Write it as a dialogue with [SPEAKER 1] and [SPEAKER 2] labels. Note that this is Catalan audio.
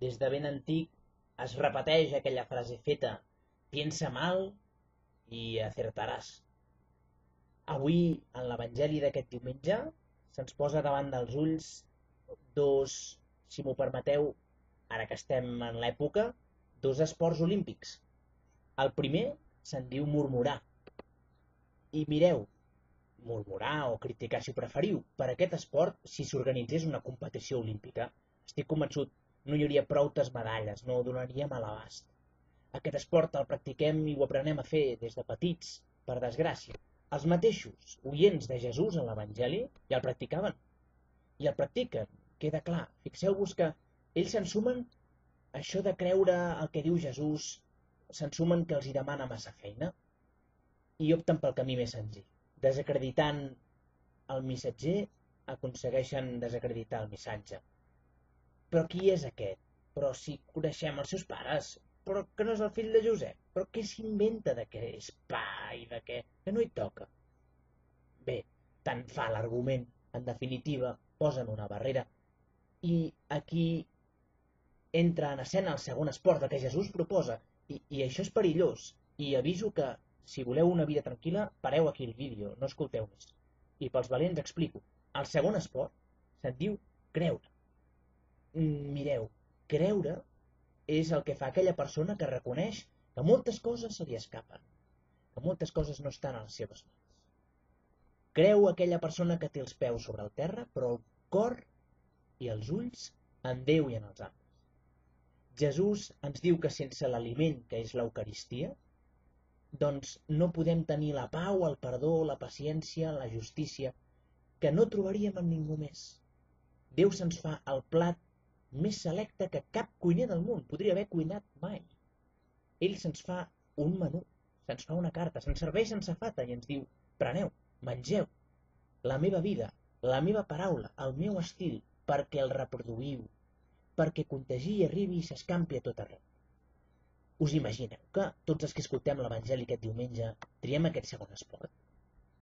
[SPEAKER 1] Des de ben antic es repeteix aquella frase feta: piensa mal i acertaràs. Avui, en l'Evangeli d'aquest diumenge, se'ns posa davant dels ulls dos, si m'ho permeteu, ara que estem en l'època, dos esports olímpics. El primer se'n diu murmurar. I mireu, murmurar o criticar, si ho preferiu, per aquest esport, si s'organitzés una competició olímpica, estic convençut, no hi hauria proutes medalles, no ho donaríem a l'abast. Aquest esport el practiquem i ho aprenem a fer des de petits, per desgràcia. Els mateixos oients de Jesús en l'Evangeli ja el practicaven. I el practiquen, queda clar. Fixeu-vos que ells s'ensumen això de creure el que diu Jesús, s'ensumen que els hi demana massa feina i opten pel camí més senzill. Desacreditant el missatger, aconsegueixen desacreditar el missatge. Però qui és aquest? Però si coneixem els seus pares, però que no és el fill de Josep, però què s'inventa de què és pa i de què? Que no hi toca. Bé, tant fa l'argument, en definitiva, posen una barrera. I aquí entra en escena el segon esport, el que Jesús proposa, i això és perillós. I aviso que, si voleu una vida tranquil·la, pareu aquí el vídeo, no escolteu més. I pels valents explico. El segon esport se'n diu creure. Mireu, creure és el que fa aquella persona que reconeix que moltes coses se li escapen, que moltes coses no estan a les seves mans. Creu aquella persona que té els peus sobre el terra, però el cor i els ulls en Déu i en els altres. Jesús ens diu que sense l'aliment que és l'Eucaristia, doncs no podem tenir la pau, el perdó, la paciència, la justícia, que no trobaríem en ningú més. Déu se'ns fa el plat més selecte que cap cuiner del món podria haver cuinat mai. Ell se'ns fa un menú, se'ns fa una carta, se'ns serveix en safata i ens diu: preneu, mengeu, la meva vida, la meva paraula, el meu estil, perquè el reproduïu, perquè contagi i arribi i s'escampi a tot arreu. Us imagineu que tots els que escoltem l'Evangeli aquest diumenge triem aquest segon esport?